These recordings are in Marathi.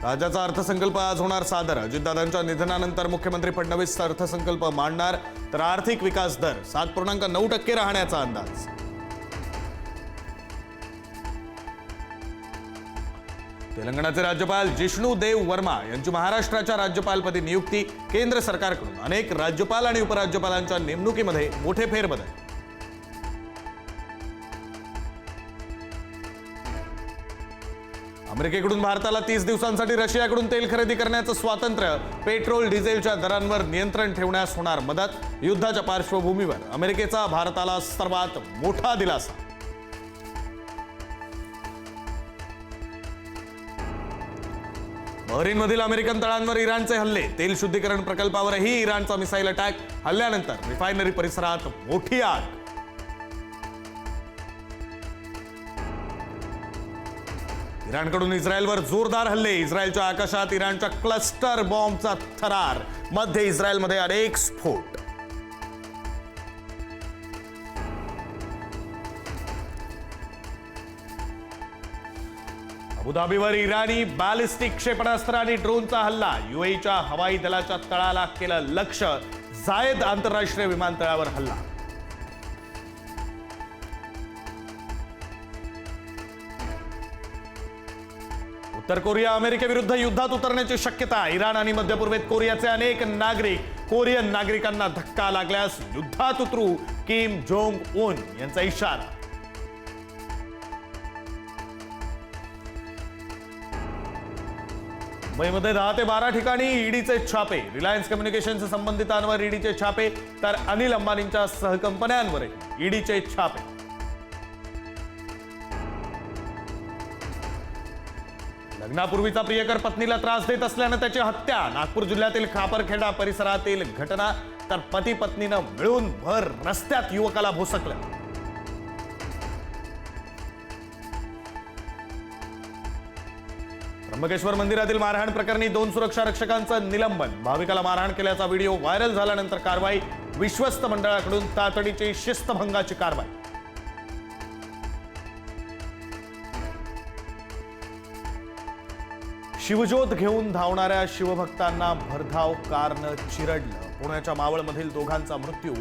राज्याचा अर्थसंकल्प आज होणार सादर। अजितदादांच्या निधनानंतर मुख्यमंत्री फडणवीस अर्थसंकल्प मांडणार, तर आर्थिक विकास दर 7.9% राहण्याचा अंदाज। तेलंगणाचे राज्यपाल जिष्णू देव वर्मा यांची महाराष्ट्राच्या राज्यपालपदी नियुक्ती। केंद्र सरकारकडून अनेक राज्यपाल आणि उपराज्यपालांच्या नेमणुकीमध्ये मोठे फेरबदल। अमेरिकेकडून भारताला 30 दिवसांसाठी रशियाकडून तेल खरेदी करण्याचं स्वातंत्र्य। पेट्रोल डिझेलच्या दरांवर नियंत्रण ठेवण्यास होणार मदत। युद्धाच्या पार्श्वभूमीवर अमेरिकेचा भारताला सर्वात मोठा दिलासा। बहरीनमधील अमेरिकन तळांवर इराणचे हल्ले। तेल शुद्धीकरण प्रकल्पावरही इराणचा मिसाईल अटॅक। हल्ल्यानंतर रिफायनरी परिसरात मोठी आग। इराणकडून इस्रायलवर जोरदार हल्ले। इस्रायलच्या आकाशात इराणच्या क्लस्टर बॉम्बचा थरार। मध्य इस्रायलमध्ये अनेक स्फोट। अबुधाबीवर इराणी बॅलिस्टिक क्षेपणास्त्र आणि ड्रोनचा हल्ला। यूएईच्या हवाई दलाच्या तळाला केलं लक्ष्य। जायद आंतरराष्ट्रीय विमानतळावर हल्ला। उत्तर कोरिया अमेरिकेविरुद्ध युद्धात उतरण्याची शक्यता। इराण आणि मध्य पूर्वेत कोरियाचे अनेक नागरिक। कोरियन नागरिकांना धक्का लागल्यास युद्धात उतरू, किम जोंग उन यांचा इशारा। मुंबईमध्ये 10 ते 12 ठिकाणी ईडीचे छापे। रिलायन्स कम्युनिकेशनच्या संबंधितांवर ईडीचे छापे, तर अनिल अंबानींच्या सहकंपन्यांवर ईडीचे छापे। लग्नापूर्वीचा प्रियकर पत्नीला त्रास देत असल्याने त्याची हत्या। नागपूर जिल्ह्यातील खापरखेडा परिसरातील घटना, तर पती पत्नीनं मिळून भर रस्त्यात युवकाला भोसकलं। त्र्यंबकेश्वर मंदिरातील मारहाण प्रकरणी 2 सुरक्षा रक्षकांचं निलंबन। भाविकाला मारहाण केल्याचा व्हिडिओ व्हायरल झाल्यानंतर कारवाई। विश्वस्त मंडळाकडून तातडीची शिस्तभंगाची कारवाई। शिवज्योत घेऊन धावणाऱ्या शिवभक्तांना भरधाव कारनं चिरडलं। पुण्याच्या मावळमधील दोघांचा मृत्यू।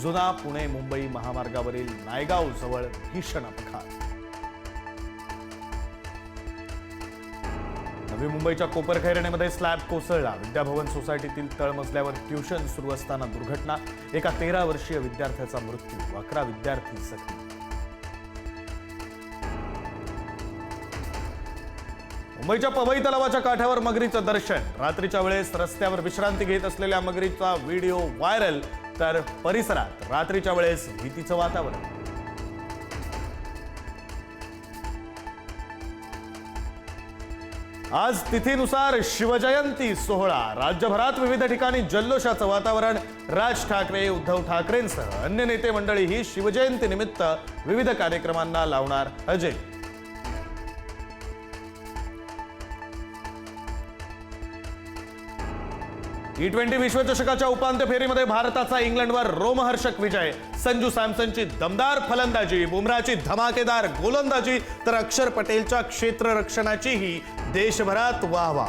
जुना पुणे मुंबई महामार्गावरील नायगाव जवळ भीषण अपघात। नवी मुंबईच्या कोपरखैरणेमध्ये स्लॅब कोसळला। विद्याभवन सोसायटीतील तळमजल्यावर ट्युशन सुरू असताना दुर्घटना। एका 13 वर्षीय विद्यार्थ्याचा मृत्यू, 11 विद्यार्थी जखमी। मुंबईच्या पवई तलावाच्या काठावर मगरीचं दर्शन। रात्रीच्या वेळेस रस्त्यावर विश्रांती घेत असलेल्या मगरीचा व्हिडिओ व्हायरल, तर परिसरात रात्रीच्या वेळेस भीतीचं वातावरण। आज तिथीनुसार शिवजयंती सोहळा। राज्यभरात विविध ठिकाणी जल्लोषाचं वातावरण। राज ठाकरे, उद्धव ठाकरेंसह अन्य नेते मंडळीही शिवजयंती निमित्त विविध कार्यक्रमांना लावणार हजेरी। T20 विश्वचषकाच्या उपांत्य फेरीमध्ये भारताचा इंग्लंडवर रोमहर्षक विजय। संजू सॅमसनची दमदार फलंदाजी, बुमराची धमाकेदार गोलंदाजी, तर अक्षर पटेलच्या क्षेत्ररक्षणाचीही देशभरात वाहवा।